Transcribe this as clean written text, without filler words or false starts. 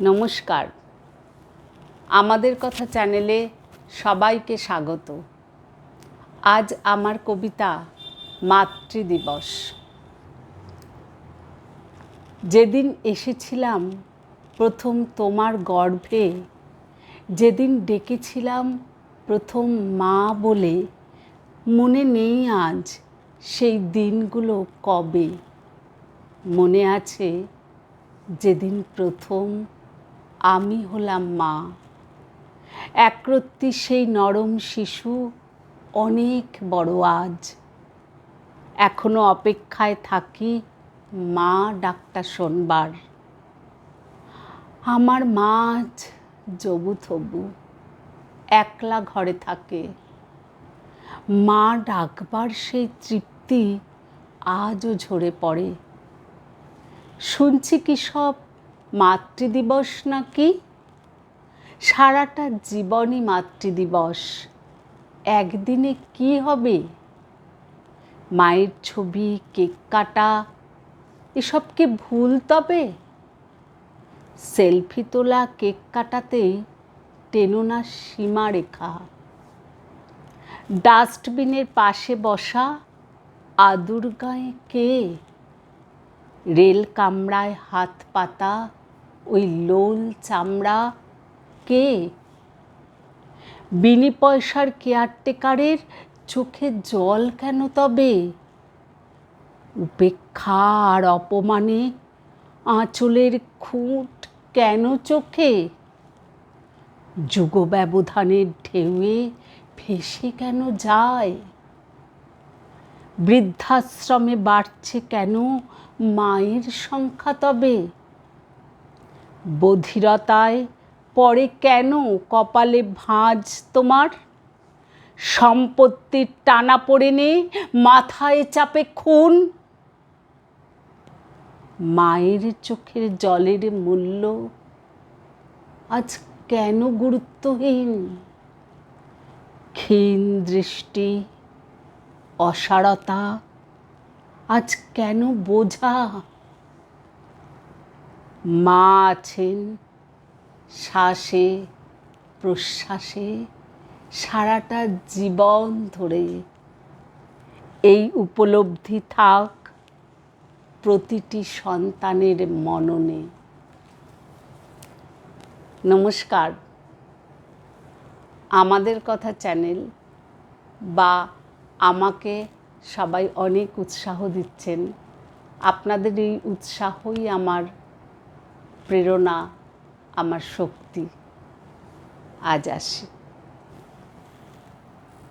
নমস্কার, আমাদের কথা চ্যানেলে সবাইকে স্বাগত। আজ আমার কবিতা মাতৃদিবস। যেদিন এসেছিলাম প্রথম তোমার গর্ভে, যেদিন ডেকেছিলাম প্রথম মা বলে, মনে নেই আজ সেই দিনগুলো কবে। মনে আছে যেদিন প্রথম আমি হলাম মা। একরত্তি সেই নরম শিশু অনেক বড় আজ। এখনো অপেক্ষায় থাকি মা ডাকটা শোনবার। আমার মা আজ জবুথবু একলা ঘরে থাকে। মা ডাকবার সেই তৃপ্তি আজও ঝরে পড়ে। শুনছি কি সব মাতৃদিবস নাকি? সারাটা জীবনই মাতৃদিবস। একদিনে কি হবে? মায়ের ছবি, কেক কাটা, এসব কি ভুল তবে? সেলফি তোলা কেক কাটাতেই টেনো না সীমারেখা। ডাস্টবিনের পাশে বসা আদুর গায়ে কে? রেল কামরায় হাত পাতা ওই লোল চামড়া কে? বিনি পয়সার কেয়ারটেকারের চোখে জল কেন তবে? উপেক্ষা আর অপমানে আঁচলের খুঁট কেন চোখে? যুগ ব্যবধানের ঢেউয়ে ভেসে কেন যায়? বৃদ্ধাশ্রমে বাড়ছে কেন মায়ের সংখ্যা তবে? বধিরতায় পড়ে কেন কপালে ভাঁজ তোমার? সম্পত্তির টানাপোড়েনে মাথায় চাপে খুন। মায়ের চোখের জলের মূল্য আজ কেন গুরুত্বহীন? ক্ষীণ দৃষ্টি, অসারতা আজ কেন বোঝা? মা আছেন শ্বাসে প্রশ্বাসে সারাটা জীবন ধরে। এই উপলব্ধি থাক প্রতিটি সন্তানের মননে। নমস্কার, আমাদের কথা চ্যানেল বা আমাকে সবাই অনেক উৎসাহ দিচ্ছেন। আপনাদের এই উৎসাহই আমার প্রেরণা, আমার শক্তি। আজ আসি।